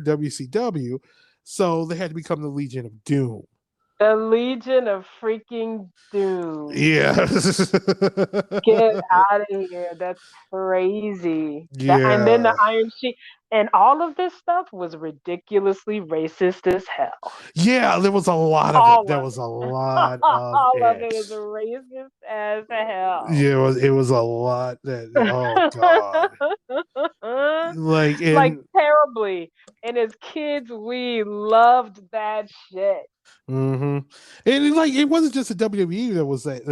WCW, so they had to become the Legion of Doom. The Legion of freaking Doom. Yeah. Get out of here. That's crazy. And then the Yeah. Iron Sheik. And all of this stuff was ridiculously racist as hell. Yeah, there was a lot of it. All There of was a it. lot of All of it. it was racist as hell. Yeah, it was a lot that, oh God. Like, Like and terribly. And as kids, we loved that shit. mm-hmm. And like it wasn't just the WWE that was that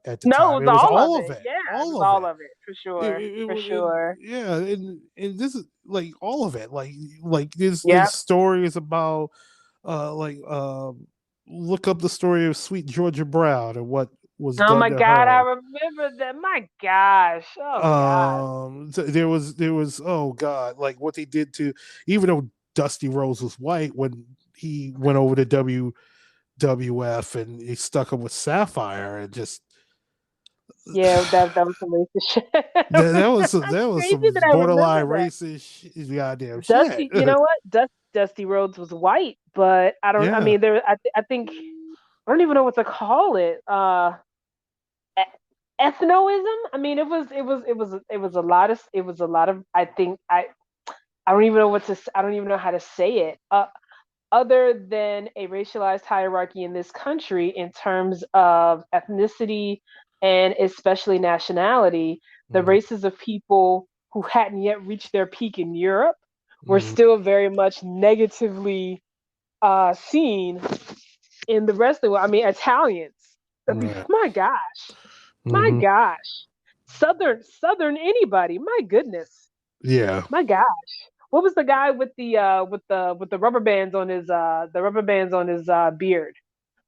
at the No, time. it was It was all of all of it. it. Yeah, it was All of all it. of it for sure. For sure. Yeah, and this is like all of it. Like there's Yep. stories about like look up the story of Sweet Georgia Brown and what was Oh done my to God, I her. remember that. My gosh. Oh God. So there was oh God, like what they did to, even though Dusty Rhodes was white when he went over to WWF and he stuck him with Sapphire and just Yeah, that was some racist shit. that was That's crazy some that I remember borderline that. racist goddamn shit. Dusty, you know what? Dusty Rhodes was white, but I don't. I Yeah. mean, I think I don't even know what to call it. Ethnoism. I mean, it was a lot of. It was a lot of. I don't even know what to. I don't even know how to say it. Other than a racialized hierarchy in this country in terms of ethnicity and especially nationality, the Mhm. races of people who hadn't yet reached their peak in Europe were Mhm. still very much negatively seen in the rest of the world. I mean, Italians. Right. My gosh, my Hmm. gosh, Southern anybody. My goodness, Yeah. my gosh. What was the guy with the rubber bands on his beard?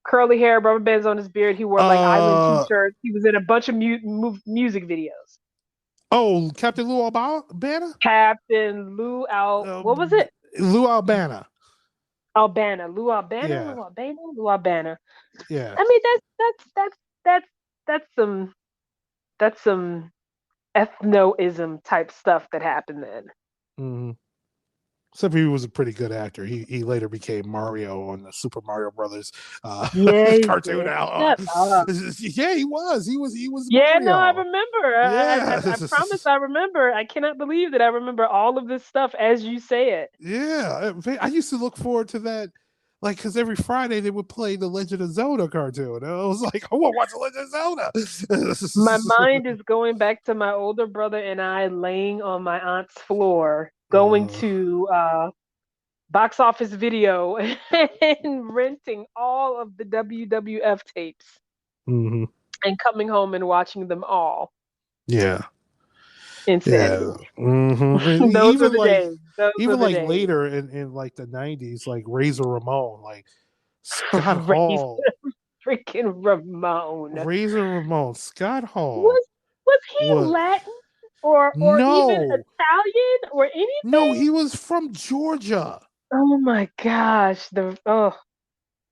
Curly hair, rubber bands on his beard. He wore like island Uh t-shirts. He was in a bunch of music videos. oh, Captain Lou Albana? Captain Lou Al. Uh, What was it? Lou Albana. Albana. Lou Albana. Yeah. Lou Albana. Lou Albana. Yeah. I mean, that's that's some that's some ethnoism type stuff that happened then. Hmm. Except he was a pretty good actor. He later became Mario on the Super Mario Brothers Yeah, he cartoon did. now. Shut up. Yeah, he was. He was Yeah, no, I Mario. remember. Yeah. I promise I remember. I cannot believe that I remember all of this stuff as you say it. Yeah. I used to look forward to that, like, because every Friday they would play the Legend of Zelda cartoon. And I was like, I want to watch the Legend of My Zelda. mind is going back to my older brother and I laying on my aunt's floor, going uh, to box office video and renting all of the WWF tapes mhm. and coming home and watching them all. Yeah. Yeah. Insanity. And Those were the days. Those were even the like days. later in like the 90s, like Razor Ramon, like Scott Crazy Hall. freaking Ramon. Razor Ramon, Scott Hall Was was he was Latin or even no, Italian or no, anything? he was from Georgia. Oh my gosh, the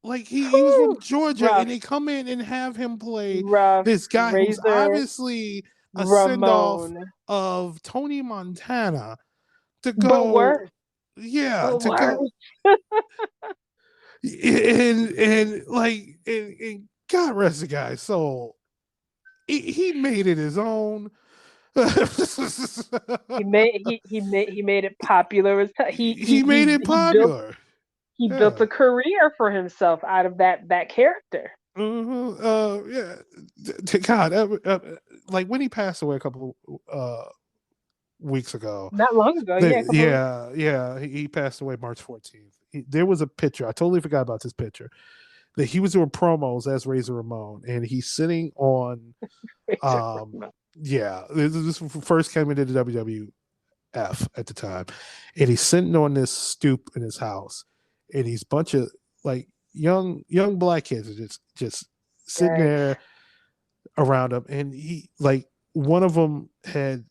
Like he was from Georgia, and rough, they come in and have him play rough this guy who's Razor obviously a send off Ramon, of Tony Montana to but go, worse, yeah, but to go worse. and like and God rest the guy's soul. He made it his own. He made it popular as hell. He made it popular. He built Yeah. a career for himself out of that character. Mm-hmm. Yeah. God, like when he passed away a couple weeks ago. Not long ago, yeah, a couple of Yeah. He passed away March 14th. There was a picture. I totally forgot about this picture. That he was doing promos as Razor Ramon, and he's sitting on. Yeah, this first came into the WWF at the time, and he's sitting on this stoop in his house, and he's bunch of like young black kids are just sitting Yikes. there around him, and he like one of them had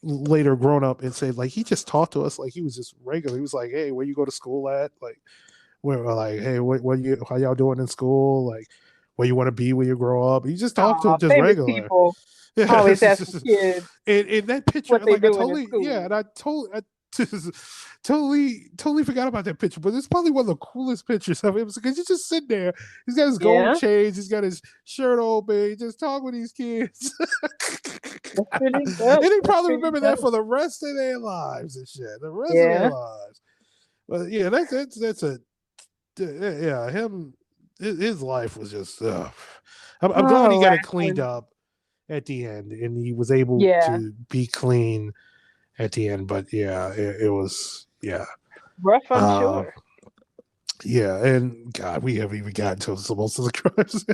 later grown up and said like he just talked to us like he was just regular. He was like, "Hey, where you go to school at?" Like we're like, "Hey, how y'all doing in school? Like where you want to be when you grow up?" He just talked to him just Famous regular. people Yeah. always asking kids And that picture, what they like I doing in totally, yeah, school. and I totally forgot about that picture, but it's probably one of the coolest pictures of him because he's just sitting there. He's got his gold Yeah, chains. He's got his shirt open. He just talking with these kids. that's pretty And good. they That's probably pretty remember that good. for the rest of their lives and shit. The rest of their Yeah. lives. But yeah, that's a yeah, him his life was just I'm glad he Oh, got it cleaned wrestling. up at the end and he was able Yeah. to be clean at the end. But yeah, it was Rough, I'm uh sure. yeah, and God, we haven't even gotten to most of the crimes.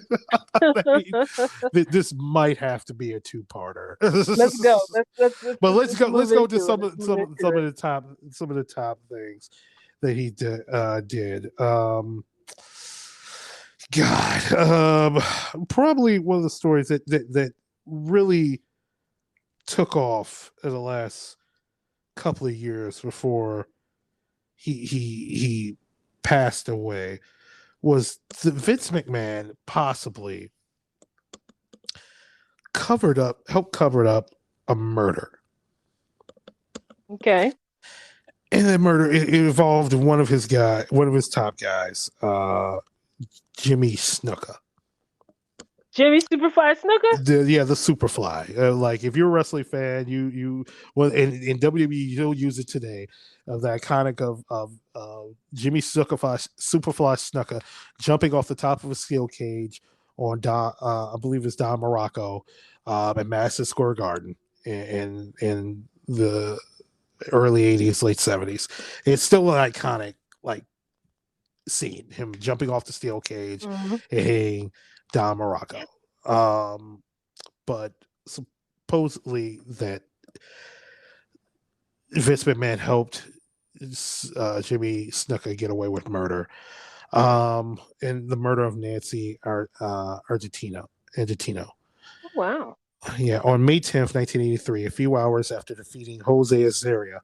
This might have to be a two-parter. Let's go. But let's Let's go. Let's move go to into it. Let's move some into of it. the top things that he did. God, probably one of the stories that really took off in the last couple of years before he passed away was that Vince McMahon possibly helped cover up a murder. Okay. And that murder it involved one of his top guys, Jimmy Snuka. Jimmy Superfly Snooker? The Superfly. Like if you're a wrestling fan, you well in WWE you'll use it today. The iconic of Jimmy Superfly Snuka jumping off the top of a steel cage on I believe it's Don Morocco at Madison Square Garden in the early 80s, late 70s. It's still an iconic like scene, him jumping off the steel cage Mm-hmm. and hitting Don Morocco. But supposedly that Vince McMahon helped Jimmy Snuka get away with murder. And the murder of Nancy Argentino. Oh, wow. Yeah, on May 10th, 1983, a few hours after defeating Jose Azaria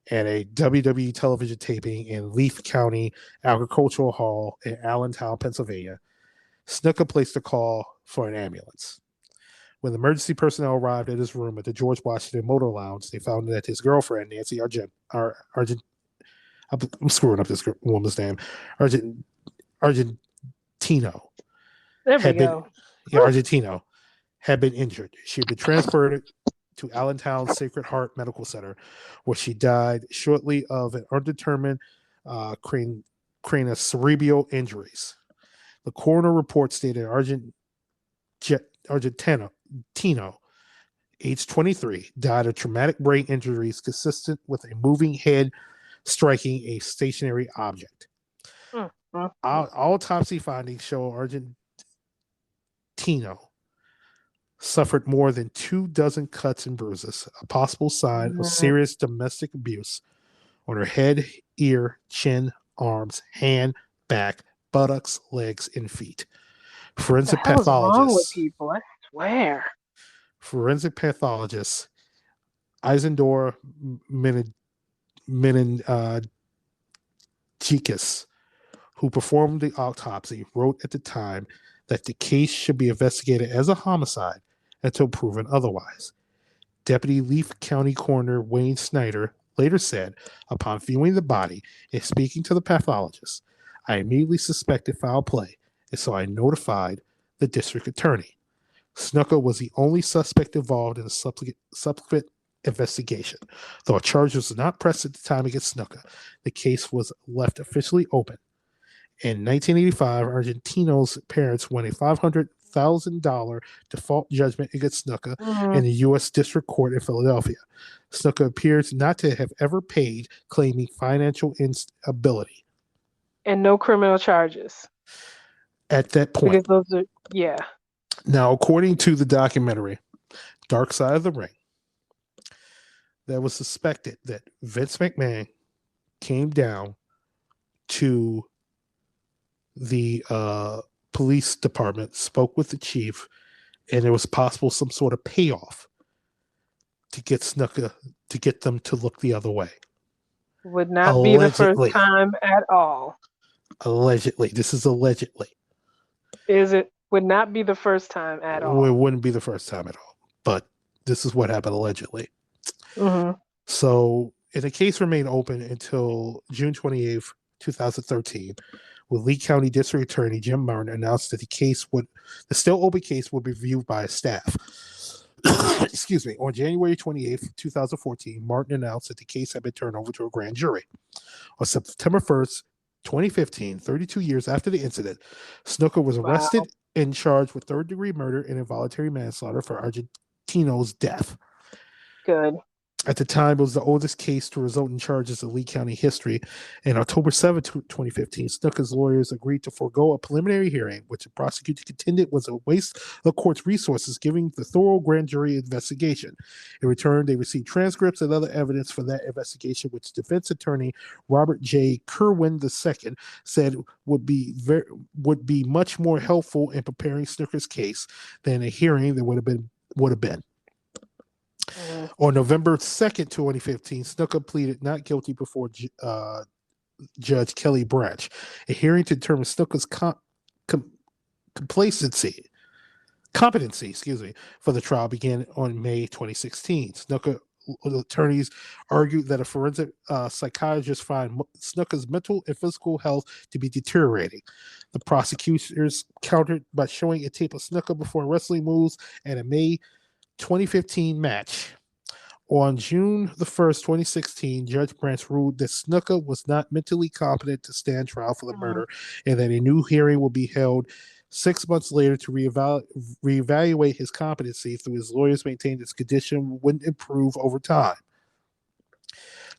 at a WWE television taping in Leaf County Agricultural Hall in Allentown, Pennsylvania, Snuka placed a call for an ambulance. When the emergency personnel arrived at his room at the George Washington Motor Lounge, they found that his girlfriend, Nancy I'm screwing up this woman's name, Argentino, There we had been, go. Argentino, had been injured. She had been transferred to Allentown Sacred Heart Medical Center, where she died shortly of an undetermined cerebral injuries. The coroner report stated Argentino, age 23, died of traumatic brain injuries consistent with a moving head striking a stationary object. Mm-hmm. Autopsy findings show Argentino suffered more than 24 cuts and bruises, a possible sign of serious domestic abuse on her head, ear, chin, arms, hand, back, buttocks, legs, and feet. Forensic What the hell is wrong with pathologists. people? I swear. Forensic pathologist Isidore Meningikis, who performed the autopsy, wrote at the time that the case should be investigated as a homicide until proven otherwise. Deputy Leaf County Coroner Wayne Snyder later said, upon viewing the body and speaking to the pathologist, I immediately suspected foul play, and so I notified the district attorney. Snuka was the only suspect involved in the subsequent investigation. Though a charge was not pressed at the time against Snuka, the case was left officially open. In 1985, Argentino's parents won a $500,000 default judgment against Snuka in the U.S. District Court in Philadelphia. Snuka appears not to have ever paid, claiming financial instability. And no criminal charges. At that point. Because those are, yeah. Now, according to the documentary, Dark Side of the Ring, that was suspected that Vince McMahon came down to the police department, spoke with the chief, and there was possible some sort of payoff to get Snuka to get them to look the other way. Would not allegedly be the first time at all. Allegedly. This is allegedly. Would not be the first time at all. It wouldn't be the first time at all. But this is what happened allegedly. Mm-hmm. So and the case remained open until June 28th, 2013, when Lee County District Attorney Jim Martin announced that the still open case would be reviewed by his staff. Excuse me. On January 28th, 2014, Martin announced that the case had been turned over to a grand jury. On September 1st, 2015, 32 years after the incident, Snooker was arrested and charged with third-degree murder and involuntary manslaughter for Argentino's death. Good. At the time, it was the oldest case to result in charges in Lee County history. In October 7, 2015, Snooker's lawyers agreed to forego a preliminary hearing, which the prosecutor contended was a waste of the court's resources, given the thorough grand jury investigation. In return, they received transcripts and other evidence for that investigation, which defense attorney Robert J. Kerwin II said would be much more helpful in preparing Snooker's case than a hearing that would have been. On November 2nd, 2015, Snooker pleaded not guilty before Judge Kelly Branch. A hearing to determine Snooker's competency for the trial began on May 2016. Snooker attorneys argued that a forensic psychiatrist found Snooker's mental and physical health to be deteriorating. The prosecutors countered by showing a tape of Snooker before wrestling moves at a May 2015 match. On June the 1st, 2016, Judge Branch ruled that Snooker was not mentally competent to stand trial for the murder, and that a new hearing will be held 6 months later to reevaluate his competency, though his lawyers maintained his condition wouldn't improve over time.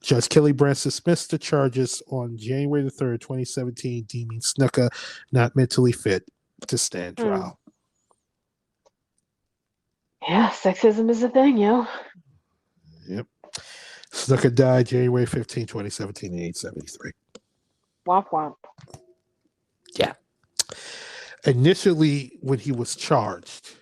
Judge Kelly Branch dismissed the charges on January the 3rd, 2017, deeming Snooker not mentally fit to stand trial. Yeah, sexism is a thing, yo. Yep. Snooker died January 15, 2017, at age 73. Womp womp. Yeah. Initially, when he was charged,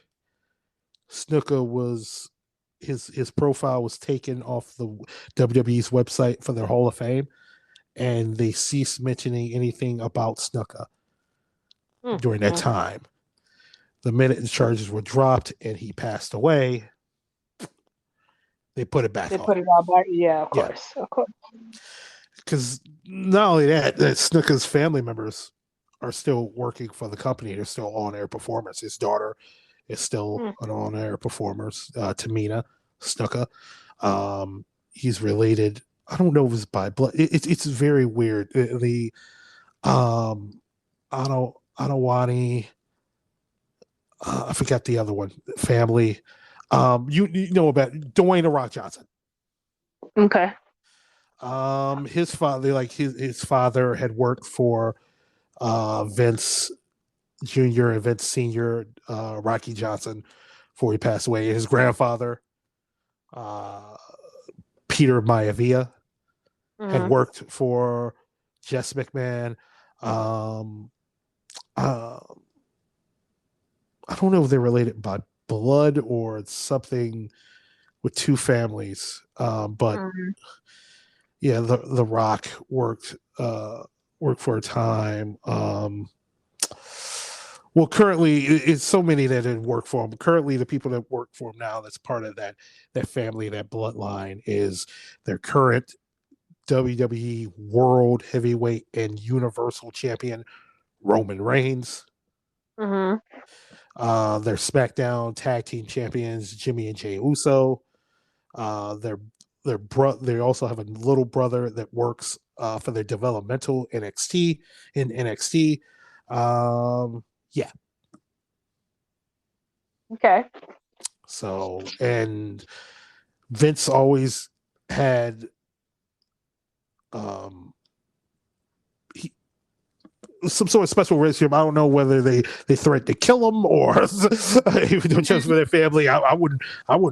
Snooker was his profile was taken off the WWE's website for their Hall of Fame, and they ceased mentioning anything about Snooker during that time. The minute the charges were dropped and he passed away, they put it back on. Put it all back. Yeah, of course. Of course. Because not only that Snooker's family members are still working for the company. They're still on-air performers. His daughter is still an on-air performer, Tamina Snooker. He's related. I don't know if it's by blood. It's very weird. The Adewale, I forgot the other one. Family. You know about Dwayne The Rock Johnson. Okay. His father, his father had worked for Vince Jr. and Vince Sr., Rocky Johnson, before he passed away. His grandfather, Peter Maivia, had worked for Jess McMahon. I don't know if they're related by blood or something with two families, but yeah, the Rock worked for a time. Well, currently it's so many that didn't work for him. Currently, the people that work for him now, that's part of that family, that bloodline, is their current WWE World Heavyweight and Universal Champion Roman Reigns. Their SmackDown Tag Team Champions Jimmy and Jey Uso. They also have a little brother that works for their developmental NXT in NXT. Yeah. Okay. So, and Vince always had some sort of special relationship. I don't know whether they threatened to kill him or just for their family. I wouldn't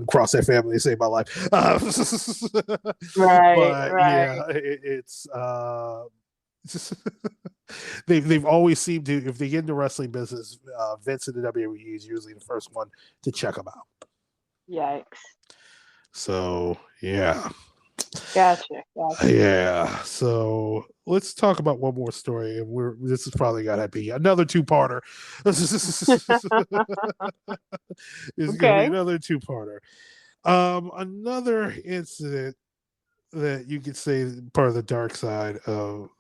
cross their family and save my life. Right. Yeah, it's they've always seemed to, if they get into wrestling business, Vince in the WWE is usually the first one to check them out. Yikes. So yeah. Gotcha. Yeah. So let's talk about one more story, and this is probably gonna be another two-parter. It's gonna be another two-parter. Another incident that you could say is part of the dark side of